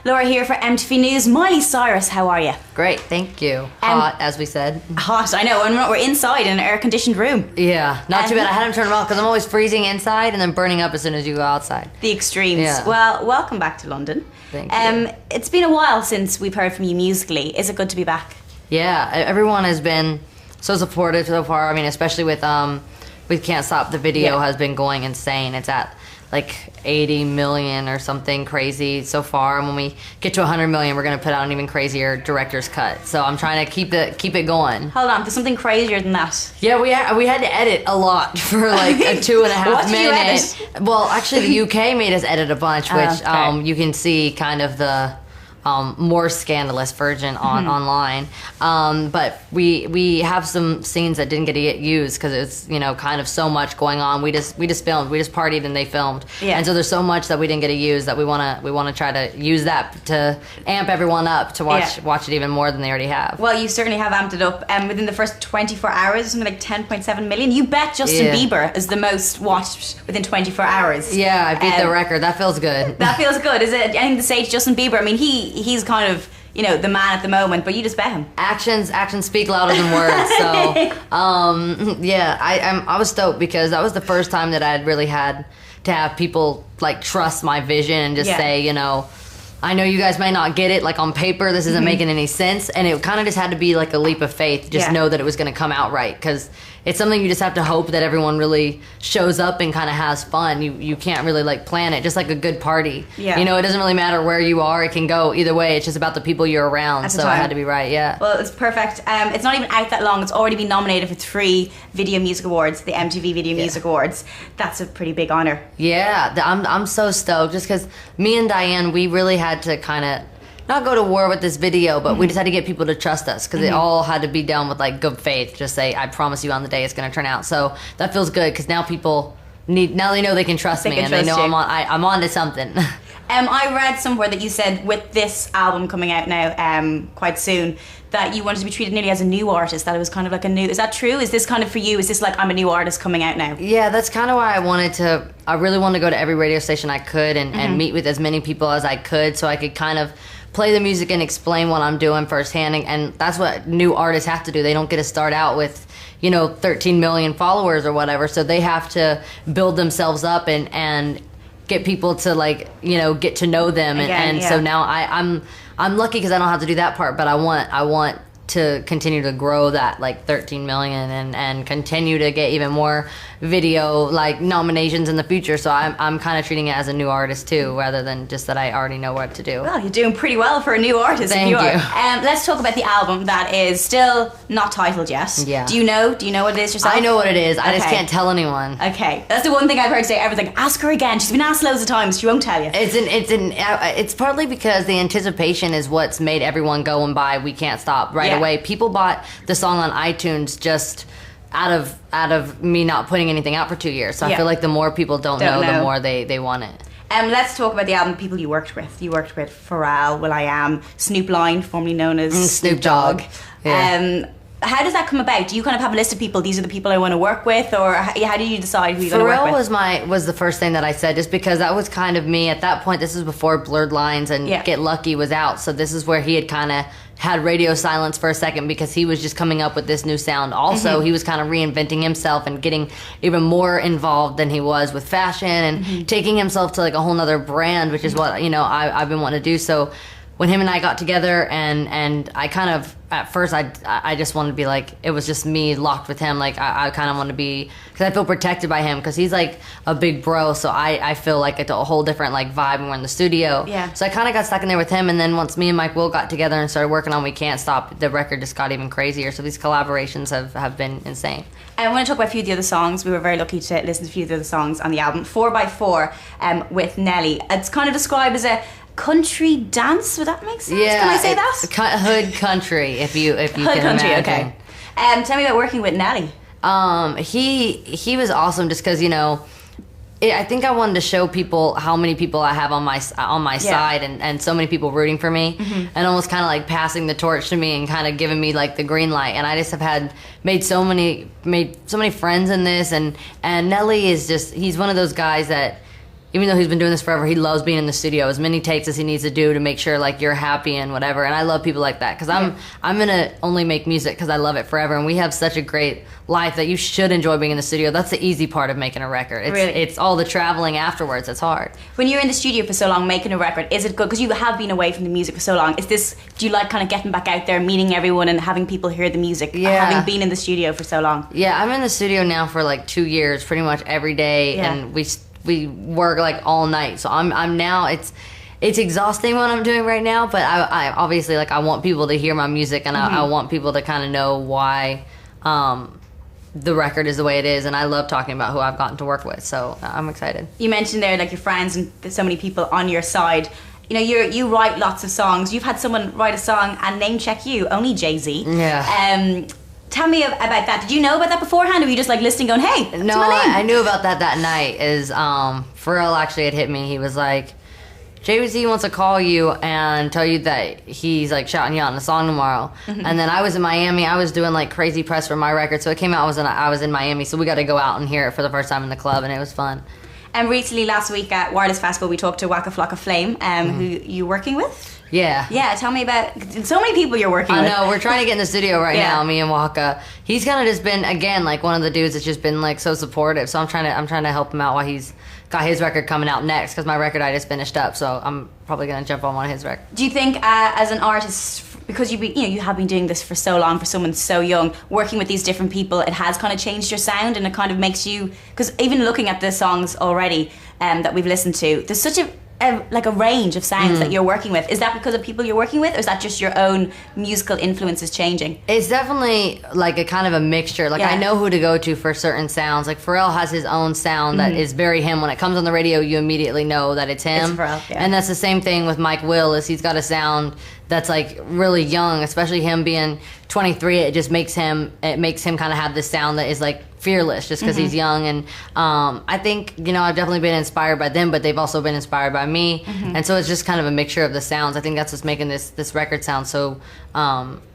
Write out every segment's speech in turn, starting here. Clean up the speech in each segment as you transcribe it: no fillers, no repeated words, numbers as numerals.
Laura here for MTV News. Miley, Cyrus, how are you? Great, thank you. Hot, as we said. Hot, I know, and we're inside in an air-conditioned room. Yeah, not too bad. I had them turn them off because I'm always freezing inside and then burning up as soon as you go outside. The extremes. Yeah. Well, welcome back to London. Thank you. It's been a while since we've heard from you musically. Is it good to be back? Yeah, everyone has been so supportive so far. I mean, especially with Can't Stop. The video has been going insane. It's at like 80 million or something crazy so far, and when we get to 100 million, we're gonna put out an even crazier director's cut. So I'm trying to keep it going. Hold on, there's something crazier than that. Yeah, we had to edit a lot for like a 2.5 What did you minute. edit? Well, actually, the UK made us edit a bunch, which okay. You can see kind of the more scandalous version online. But we have some scenes that didn't get used because it's kind of so much going on. We just filmed, we just partied and they filmed, and so there's so much that we didn't get to use that we wanna try to use that to amp everyone up to watch it even more than they already have. Well, you certainly have amped it up. Within the first 24 hours, something like 10.7 million. You bet Justin Bieber is the most watched within 24 hours. Yeah, I beat the record. That feels good. That feels good. Is it anything to say to Justin Bieber? I mean, he's kind of the man at the moment, but you just bet him. Actions speak louder than words. So I was stoked because that was the first time that I had really had to have people like trust my vision and just say, I know you guys may not get it, like on paper this isn't making any sense, and it kind of just had to be like a leap of faith, just know that it was going to come out right, because it's something you just have to hope that everyone really shows up and kind of has fun. You can't really like plan it, just like a good party. Yeah. It doesn't really matter where you are, it can go either way, it's just about the people you're around, so it had to be right, Well, it's perfect. It's not even out that long, it's already been nominated for 3 Video Music Awards, the MTV Video Music Awards. That's a pretty big honor. Yeah, I'm so stoked, just because me and Diane, we really had to kind of not go to war with this video, but we just had to get people to trust us, because it all had to be done with like good faith. Just say, I promise you on the day it's going to turn out. So that feels good, because now people they know they can trust me, and they know I'm on to something. I read somewhere that you said with this album coming out now quite soon that you wanted to be treated nearly as a new artist, that it was kind of like a new... Is that true? Is this kind of for you? Is this like, I'm a new artist coming out now? Yeah, that's kind of why I really wanted to go to every radio station I could and meet with as many people as I could, so I could kind of play the music and explain what I'm doing firsthand, and that's what new artists have to do. They don't get to start out with 13 million followers or whatever, so they have to build themselves up and get people to get to know them. So now I'm lucky because I don't have to do that part, but I want to continue to grow that 13 million and continue to get even more video nominations in the future. So I'm kind of treating it as a new artist too, rather than just that I already know what to do. Well, you're doing pretty well for a new artist. Thank you. Let's talk about the album that is still not titled yet. Yeah. Do you know what it is yourself? I know what it is. I just can't tell anyone. Okay, that's the one thing I've heard say. Everyone's like, ask her again. She's been asked loads of times. She won't tell you. It's partly because the anticipation is what's made everyone go and buy We Can't Stop right away. People bought the song on iTunes just out of me not putting anything out for 2 years. So I feel like the more people don't know, the more they want it. Let's talk about the album, people you worked with. You worked with Pharrell, will.i.am, Snoop Lion, formerly known as Snoop Dogg. Yeah. How does that come about? Do you kind of have a list of people, these are the people I want to work with, or how do you decide who you're going to work with? Pharrell was the first thing that I said, just because that was kind of me at that point. This is before Blurred Lines and Get Lucky was out, so this is where he had kind of had radio silence for a second, because he was just coming up with this new sound. Also, he was kind of reinventing himself and getting even more involved than he was with fashion and taking himself to a whole nother brand, which is what I've been wanting to do. So when him and I got together, and I kind of, at first, I just wanted to be it was just me locked with him. I kind of want to be, because I feel protected by him, because he's a big bro, so I feel like it's a whole different vibe when we're in the studio. Yeah. So I kind of got stuck in there with him, and then once me and Mike Will got together and started working on We Can't Stop, the record just got even crazier. So these collaborations have been insane. I want to talk about a few of the other songs. We were very lucky to listen to a few of the other songs on the album. 4x4 with Nelly. It's kind of described as a country dance. Would that make sense? Yeah, can I say that? Hood country, if you hood can country, imagine. Okay. Tell me about working with Nelly. He was awesome, just because I think I wanted to show people how many people I have on my side, and so many people rooting for me, and almost kind of passing the torch to me and kind of giving me the green light. And I just have made so many friends in this, and Nelly is just, he's one of those guys that even though he's been doing this forever, he loves being in the studio as many takes as he needs to do to make sure like you're happy and whatever. And I love people like that because I'm gonna only make music because I love it forever, and we have such a great life that you should enjoy being in the studio. That's the easy part of making a record. It's all the traveling afterwards that's hard. When you're in the studio for so long making a record, is it good because you have been away from the music for so long? Do you like kind of getting back out there, meeting everyone, and having people hear the music? Having been in the studio for so long. Yeah, I'm in the studio now for like 2 years, pretty much every day, and we work like all night. So I'm now it's exhausting what I'm doing right now, but I obviously like I want people to hear my music, and I want people to kind of know why the record is the way it is, and I love talking about who I've gotten to work with, so I'm excited. You mentioned there like your friends and there's so many people on your side. You know, you write lots of songs. You've had someone write a song and name check you, only Jay-Z. Yeah. Tell me about that. Did you know about that beforehand, or were you just like listening going, hey, that's no, my name? I knew about that night. Pharrell actually had hit me. He was like, Jay-Z wants to call you and tell you that he's like shouting you out in a song tomorrow. And then I was in Miami. I was doing like crazy press for my record, so it came out. I was in Miami, so we got to go out and hear it for the first time in the club, and it was fun. And recently, last week at Wireless Festival, we talked to Waka Flocka Flame, who you working with? Yeah. Yeah, tell me about so many people you're working with. I know, we're trying to get in the studio right now, me and Waka. He's kind of just been, again, like one of the dudes that's just been like so supportive. So I'm trying to help him out while he's got his record coming out next, because my record I just finished up, so I'm probably going to jump on one of his records. Do you think as an artist, because you have been doing this for so long, for someone so young, working with these different people, it has kind of changed your sound, and it kind of makes you, because even looking at the songs already that we've listened to, there's such a range of sounds that you're working with. Is that because of people you're working with, or is that just your own musical influences changing? It's definitely like a kind of a mixture. Like I know who to go to for certain sounds. Like Pharrell has his own sound that is very him. When it comes on the radio, you immediately know that it's him. It's Pharrell, And that's the same thing with Mike Will, is he's got a sound that's like really young, especially him being 23. It just makes him kind of have this sound that is like fearless, just because he's young. And I think, I've definitely been inspired by them, but they've also been inspired by me. And so it's just kind of a mixture of the sounds. I think that's what's making this record sound so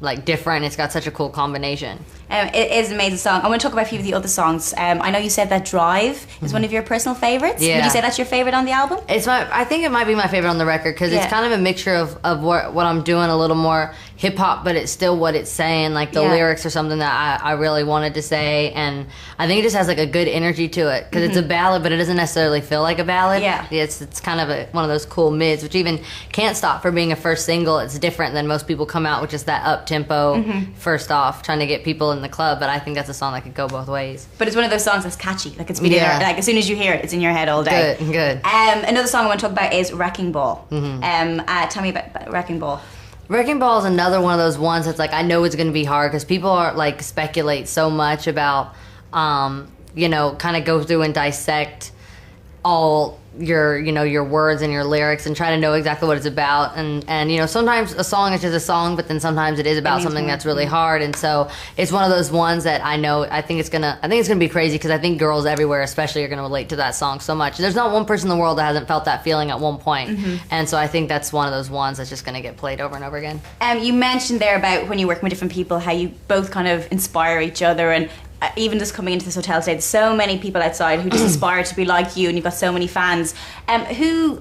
like different. It's got such a cool combination. It is an amazing song. I want to talk about a few of the other songs. I know you said that Drive is one of your personal favorites. Yeah. Would you say that's your favorite on the album? I think it might be my favorite on the record, because it's kind of a mixture of what I'm doing, a little more hip hop, but it's still what it's saying. Like the lyrics are something that I really wanted to say, and I think it just has like a good energy to it, because it's a ballad, but it doesn't necessarily feel like a ballad. It's kind of one of those cool mids, which even Can't Stop for being a first single. It's different than most people come out with just that up tempo first off, trying to get people in the club. But I think that's a song that could go both ways. But it's one of those songs that's catchy. Like it's been in there, like as soon as you hear it, it's in your head all day. Good. Another song I want to talk about is Wrecking Ball. Tell me about Wrecking Ball. Wrecking Ball is another one of those ones that's like, I know it's going to be hard, because people are like speculate so much about, kind of go through and dissect all your words and your lyrics and try to know exactly what it's about. And sometimes a song is just a song, but then sometimes it is about something that's really hard. And so it's one of those ones that I think it's gonna be crazy, because I think girls everywhere especially are gonna relate to that song so much. There's not one person in the world that hasn't felt that feeling at one point. And so I think that's one of those ones that's just gonna get played over and over again. You mentioned there about when you work with different people, how you both kind of inspire each other, and even just coming into this hotel today, there's so many people outside who just aspire to be like you, and you've got so many fans. Who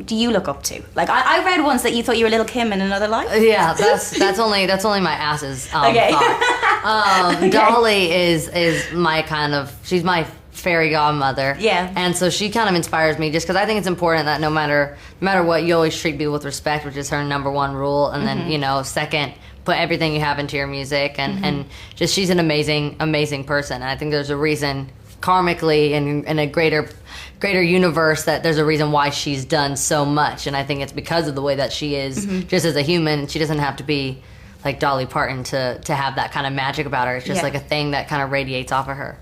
do you look up to? Like I read once that you thought you were Little Kim in another life. Yeah, that's only my ass's thought. Okay. Dolly is my she's my fairy godmother. Yeah. And so she kind of inspires me, just because I think it's important that no matter what, you always treat people with respect, which is her number one rule. And then, second, put everything you have into your music, and just she's an amazing person. And I think there's a reason karmically in a greater universe that there's a reason why she's done so much. And I think it's because of the way that she is just as a human. She doesn't have to be like Dolly Parton to have that kind of magic about her. It's just like a thing that kind of radiates off of her.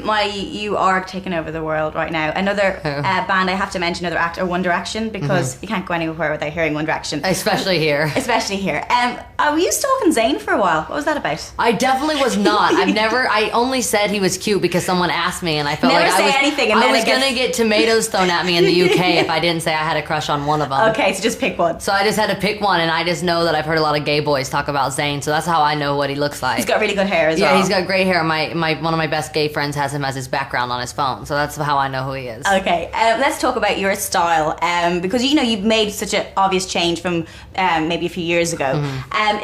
Miley, you are taking over the world right now. Another band I have to mention, another act, are One Direction, because you can't go anywhere without hearing One Direction. Especially here. Were you stalking Zayn for a while? What was that about? I definitely was not. I only said he was cute because someone asked me, and I felt Never say anything. And I was going to get tomatoes thrown at me in the UK if I didn't say I had a crush on one of them. Okay, so just pick one. So I just had to pick one, and I just know that I've heard a lot of gay boys talk about Zayn, so that's how I know what he looks like. He's got really good hair as well. Yeah, he's got great hair. One of my best gay friends has him as his background on his phone. So that's how I know who he is. Okay, let's talk about your style, because you've made such an obvious change from maybe a few years ago.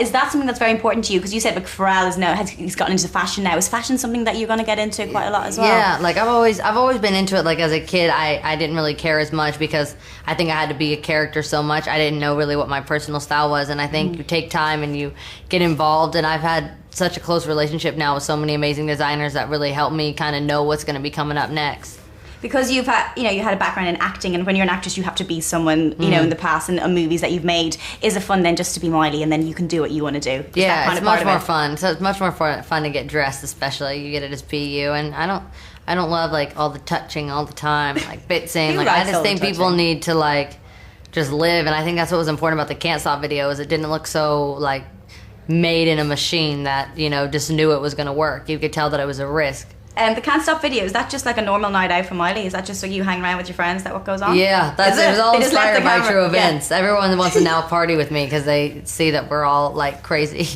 Is that something that's very important to you? Because you said like Pharrell he's gotten into fashion now. Is fashion something that you're going to get into quite a lot as well? Yeah, like I've always been into it. Like as a kid, I didn't really care as much because I think I had to be a character so much. I didn't know really what my personal style was, and I think you take time and you get involved, and I've had such a close relationship now with so many amazing designers that really help me kind of know what's going to be coming up next. Because you had a background in acting, and when you're an actress you have to be someone in the past and movies that you've made. Is it fun then just to be Miley and then you can do what you want to do? Yeah, it's much more fun. So it's much more fun to get dressed, especially you get it as PU, and I don't love like all the touching all the time, like bitsing. Like I just think people need to like just live, and I think that's what was important about the Can't Stop video is it didn't look so like made in a machine that just knew it was going to work. You could tell that it was a risk. The Can't Stop video, is that just like a normal night out for Miley? Is that just so you hang around with your friends? Is that what goes on? Yeah, it was all inspired by true events. Everyone wants to now party with me because they see that we're all like crazy.